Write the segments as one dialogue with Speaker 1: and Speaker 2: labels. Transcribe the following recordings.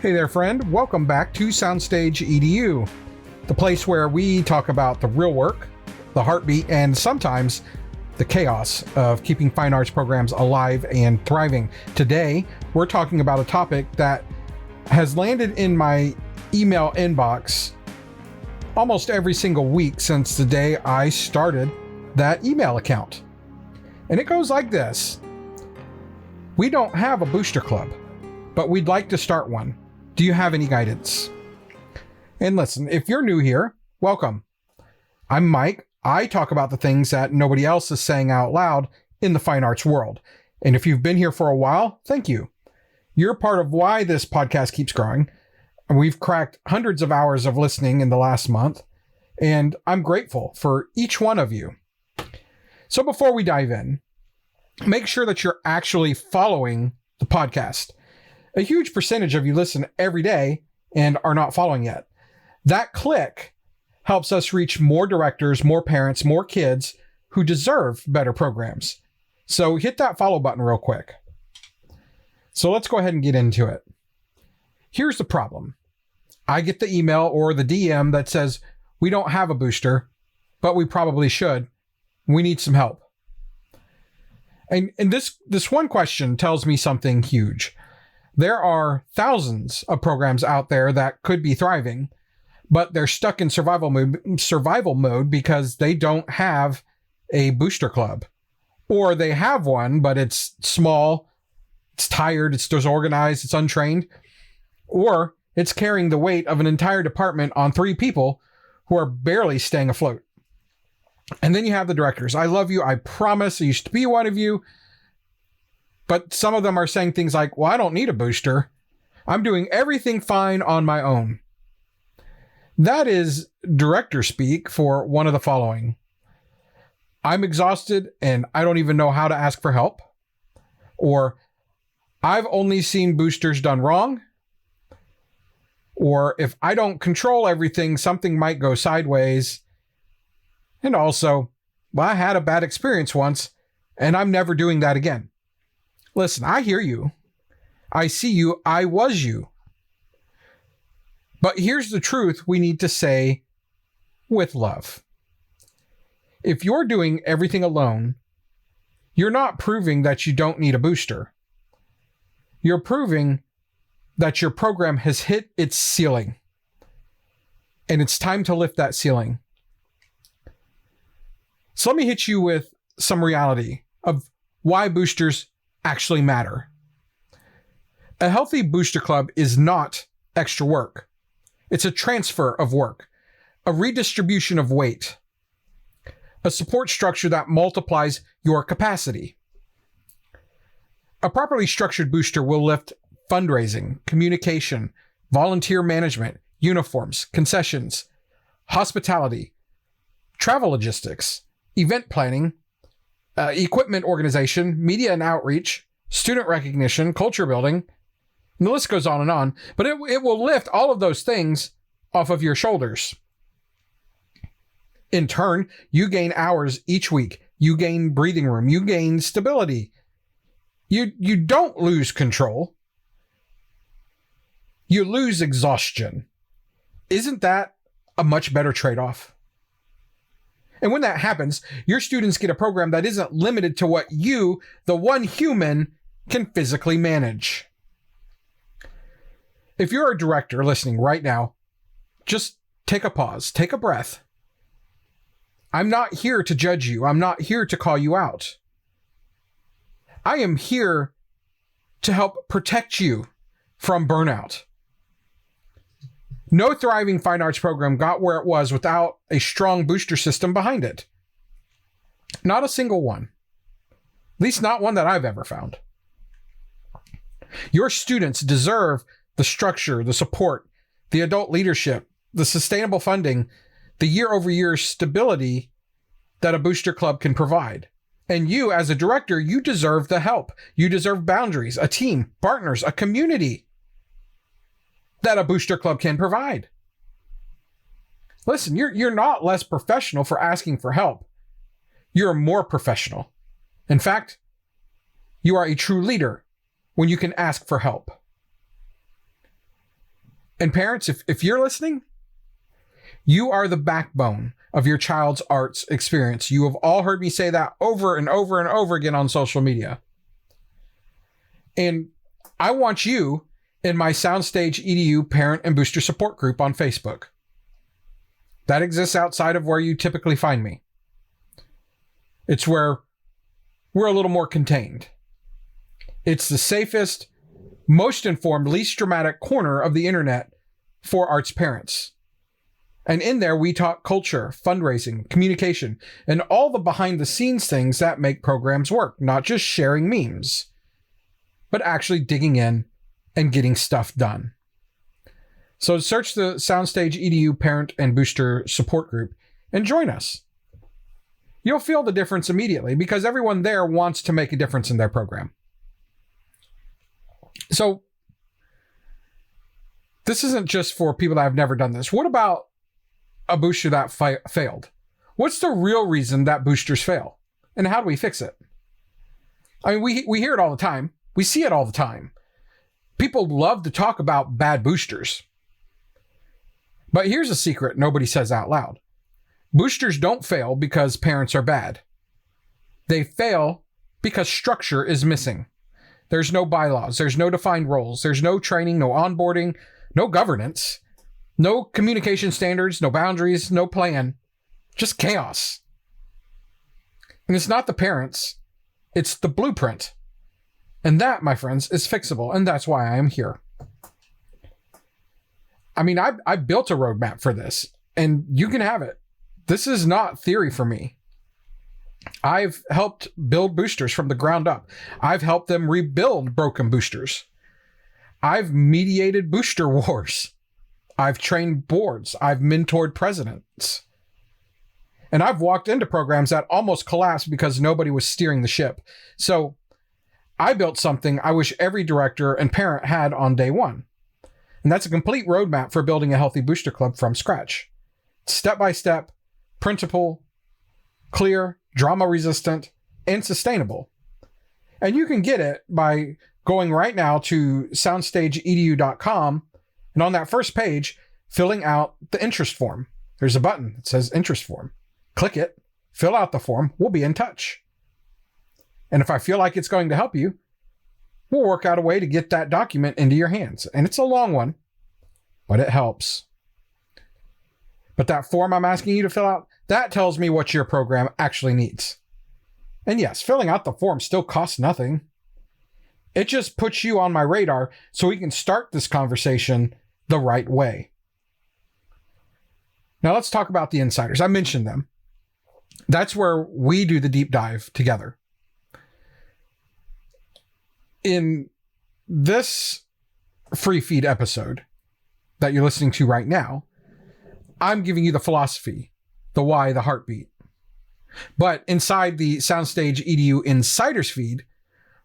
Speaker 1: Hey there, friend. Welcome back to SoundstageEDU, the place where we talk about the real work, the heartbeat, and sometimes the chaos of keeping fine arts programs alive and thriving. Today, we're talking about a topic that has landed in my email inbox almost every single week since the day I started that email account. And it goes like this. We don't have a booster club, but we'd like to start one. Do you have any guidance? And listen, if you're new here, welcome. I'm Mike. I talk about the things that nobody else is saying out loud in the fine arts world. And if you've been here for a while, thank you. You're part of why this podcast keeps growing. And we've cracked hundreds of hours of listening in the last month. And I'm grateful for each one of you. So before we dive in, make sure that you're actually following the podcast. A huge percentage of you listen every day and are not following yet. That click helps us reach more directors, more parents, more kids who deserve better programs. So hit that follow button real quick. So let's go ahead and get into it. Here's the problem. I get the email or the DM that says, we don't have a booster, but we probably should. We need some help. And this one question tells me something huge. There are thousands of programs out there that could be thriving, but they're stuck in survival mode because they don't have a booster club. Or they have one, but it's small, it's tired, it's disorganized, it's untrained. Or it's carrying the weight of an entire department on 3 people who are barely staying afloat. And then you have the directors. I love you. I promise I used to be one of you. But some of them are saying things like, well, I don't need a booster. I'm doing everything fine on my own. That is director speak for one of the following. I'm exhausted and I don't even know how to ask for help. Or I've only seen boosters done wrong. Or if I don't control everything, something might go sideways. And also, well, I had a bad experience once and I'm never doing that again. Listen, I hear you. I see you. I was you. But here's the truth we need to say with love. If you're doing everything alone, you're not proving that you don't need a booster. You're proving that your program has hit its ceiling. And it's time to lift that ceiling. So let me hit you with some reality of why boosters actually matter. A healthy booster club is not extra work. It's a transfer of work, a redistribution of weight, a support structure that multiplies your capacity. A properly structured booster will lift fundraising, communication, volunteer management, uniforms, concessions, hospitality, travel logistics, event planning, equipment organization, media and outreach, student recognition, culture building, and the list goes on and on. But it will lift all of those things off of your shoulders. In turn, you gain hours each week. You gain breathing room. You gain stability. You don't lose control. You lose exhaustion. Isn't that a much better trade-off? And when that happens, your students get a program that isn't limited to what you, the one human, can physically manage. If you're a director listening right now, just take a pause, take a breath. I'm not here to judge you. I'm not here to call you out. I am here to help protect you from burnout. No thriving fine arts program got where it was without a strong booster system behind it. Not a single one. At least not one that I've ever found. Your students deserve the structure, the support, the adult leadership, the sustainable funding, the year-over-year stability that a booster club can provide. And you, as a director, you deserve the help. You deserve boundaries, a team, partners, a community that a booster club can provide. Listen, you're not less professional for asking for help. You're more professional. In fact, you are a true leader when you can ask for help. And parents, if you're listening, you are the backbone of your child's arts experience. You have all heard me say that over and over and over again on social media. And I want you in my SoundstageEDU parent and booster support group on Facebook. That exists outside of where you typically find me. It's where we're a little more contained. It's the safest, most informed, least dramatic corner of the internet for arts parents. And in there, we talk culture, fundraising, communication, and all the behind the scenes things that make programs work, not just sharing memes, but actually digging in and getting stuff done. So search the SoundstageEDU parent and booster support group and join us. You'll feel the difference immediately because everyone there wants to make a difference in their program. So this isn't just for people that have never done this. What about a booster that failed? What's the real reason that boosters fail? And how do we fix it? I mean, we hear it all the time. We see it all the time. People love to talk about bad boosters. But here's a secret nobody says out loud. Boosters don't fail because parents are bad. They fail because structure is missing. There's no bylaws. There's no defined roles. There's no training, no onboarding, no governance, no communication standards, no boundaries, no plan, just chaos. And it's not the parents, it's the blueprint. And that, my friends, is fixable. And that's why I am here. I mean, I built a roadmap for this, and you can have it. This is not theory for me. I've helped build boosters from the ground up. I've helped them rebuild broken boosters. I've mediated booster wars. I've trained boards. I've mentored presidents. And I've walked into programs that almost collapsed because nobody was steering the ship. So I built something I wish every director and parent had on day one. And that's a complete roadmap for building a healthy booster club from scratch. Step by step, printable, clear, drama resistant, and sustainable. And you can get it by going right now to SoundstageEDU.com, and on that first page, filling out the interest form. There's a button that says interest form. Click it, fill out the form, we'll be in touch. And if I feel like it's going to help you, we'll work out a way to get that document into your hands. And it's a long one, but it helps. But that form I'm asking you to fill out, that tells me what your program actually needs. And yes, filling out the form still costs nothing. It just puts you on my radar so we can start this conversation the right way. Now let's talk about the insiders. I mentioned them. That's where we do the deep dive together. In this free feed episode that you're listening to right now, I'm giving you the philosophy, the why, the heartbeat. But inside the SoundstageEDU Insiders feed,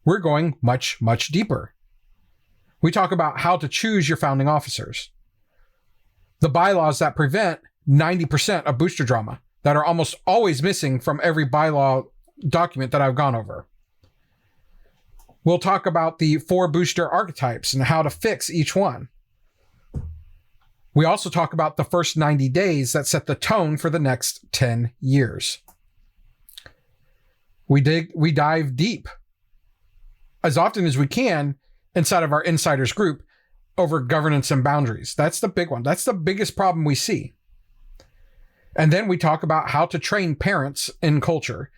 Speaker 1: we're going much, much deeper. We talk about how to choose your founding officers, the bylaws that prevent 90% of booster drama that are almost always missing from every bylaw document that I've gone over. We'll talk about the 4 booster archetypes and how to fix each one. We also talk about the first 90 days that set the tone for the next 10 years. We dive deep as often as we can inside of our insiders group over governance and boundaries. That's the big one. That's the biggest problem we see. And then we talk about how to train parents in culture.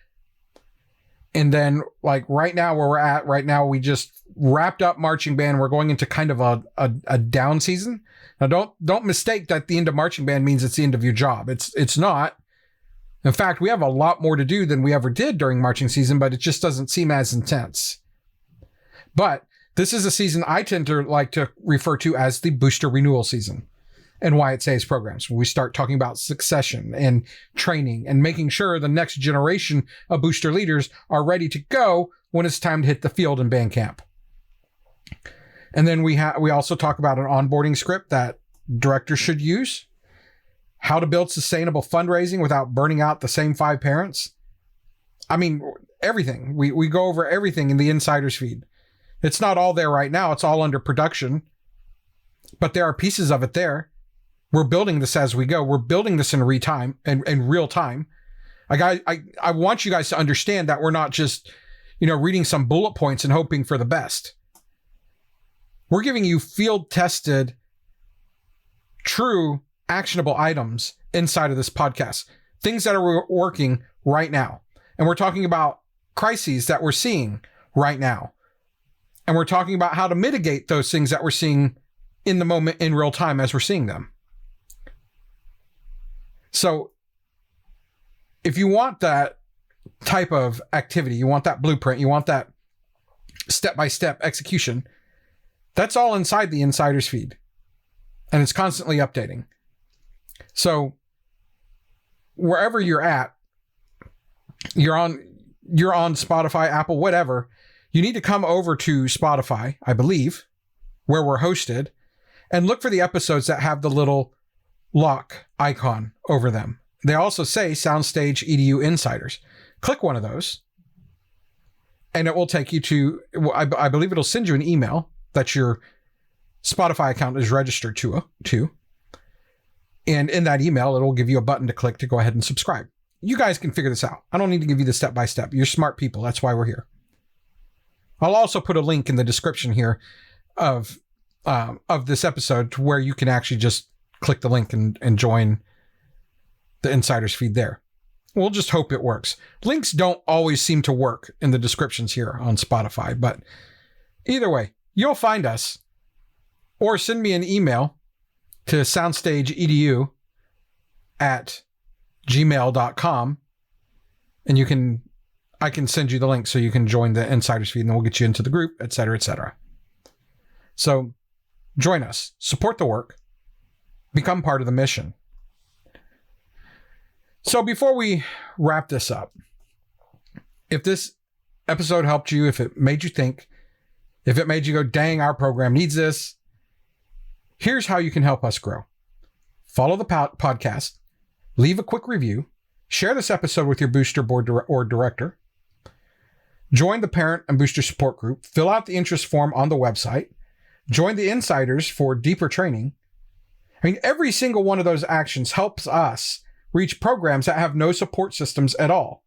Speaker 1: And then, like right now, where we're at right now, we just wrapped up marching band. We're going into kind of a down season. Now, don't mistake that the end of marching band means it's the end of your job. It's not. In fact, we have a lot more to do than we ever did during marching season, but it just doesn't seem as intense. But this is a season I tend to like to refer to as the booster renewal season, and why it saves programs. We start talking about succession and training and making sure the next generation of booster leaders are ready to go when it's time to hit the field in band camp. And then we also talk about an onboarding script that directors should use, how to build sustainable fundraising without burning out the same 5 parents. I mean, everything. We go over everything in the insiders feed. It's not all there right now. It's all under production. but there are pieces of it there. We're building this as we go. We're building this in real time. I want you guys to understand that we're not just, reading some bullet points and hoping for the best. We're giving you field tested, true, actionable items inside of this podcast, things that are working right now. And we're talking about crises that we're seeing right now. And we're talking about how to mitigate those things that we're seeing in the moment, in real time, as we're seeing them. So if you want that type of activity, you want that blueprint, you want that step-by-step execution, that's all inside the Insiders feed. And it's constantly updating. So wherever you're at, you're on Spotify, Apple, whatever, you need to come over to Spotify, I believe, where we're hosted, and look for the episodes that have the little lock icon over them. They also say SoundstageEDU Insiders. Click one of those, and it will take you to, I believe it'll send you an email that your Spotify account is registered to. And in that email, it'll give you a button to click to go ahead and subscribe. You guys can figure this out. I don't need to give you the step-by-step. You're smart people. That's why we're here. I'll also put a link in the description here of this episode to where you can actually just click the link and join the Insiders feed there. We'll just hope it works. Links don't always seem to work in the descriptions here on Spotify, but either way, you'll find us, or send me an email to soundstageedu@gmail.com, and I can send you the link so you can join the Insiders feed, and we'll get you into the group, etc., etc. So join us, support the work, become part of the mission. So before we wrap this up, if this episode helped you, if it made you think, if it made you go, dang, our program needs this, here's how you can help us grow. Follow the podcast, leave a quick review, share this episode with your booster board or director, join the parent and booster support group, fill out the interest form on the website, join the Insiders for deeper training. I mean, every single one of those actions helps us reach programs that have no support systems at all.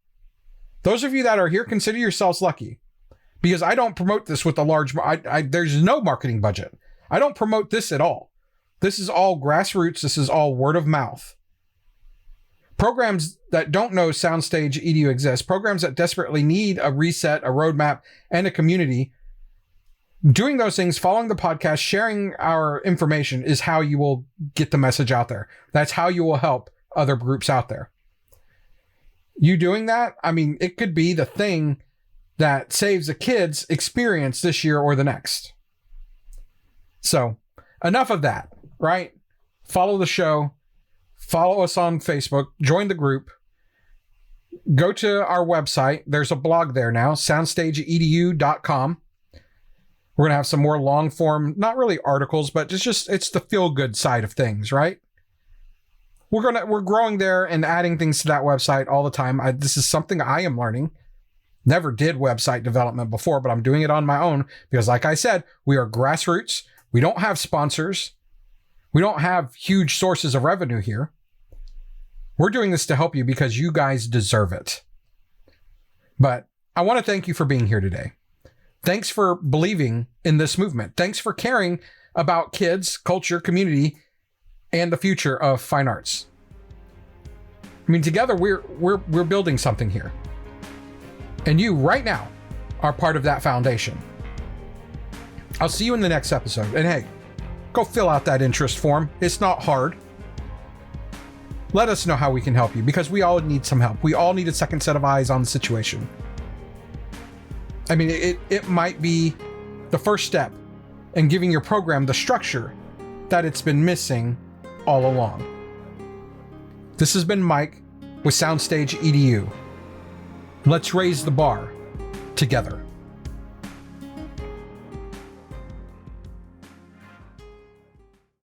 Speaker 1: Those of you that are here, consider yourselves lucky, because I don't promote this with a large, there's no marketing budget. I don't promote this at all. This is all grassroots. This is all word of mouth. Programs that don't know SoundstageEDU exists, programs that desperately need a reset, a roadmap, and a community. Doing those things, following the podcast, sharing our information is how you will get the message out there. That's how you will help other groups out there. You doing that, I mean, it could be the thing that saves a kid's experience this year or the next. So enough of that, right? Follow the show, follow us on Facebook, join the group, go to our website. There's a blog there now, SoundstageEDU.com. We're going to have some more long form, not really articles, but it's the feel good side of things, right? We're growing there and adding things to that website all the time. This is something I am learning. Never did website development before, but I'm doing it on my own because, like I said, we are grassroots. We don't have sponsors. We don't have huge sources of revenue here. We're doing this to help you because you guys deserve it. But I want to thank you for being here today. Thanks for believing in this movement. Thanks for caring about kids, culture, community, and the future of fine arts. I mean, together we're building something here. And you right now are part of that foundation. I'll see you in the next episode. And hey, go fill out that interest form. It's not hard. Let us know how we can help you, because we all need some help. We all need a second set of eyes on the situation. I mean, it might be the first step in giving your program the structure that it's been missing all along. This has been Mike with SoundstageEDU. Let's raise the bar together.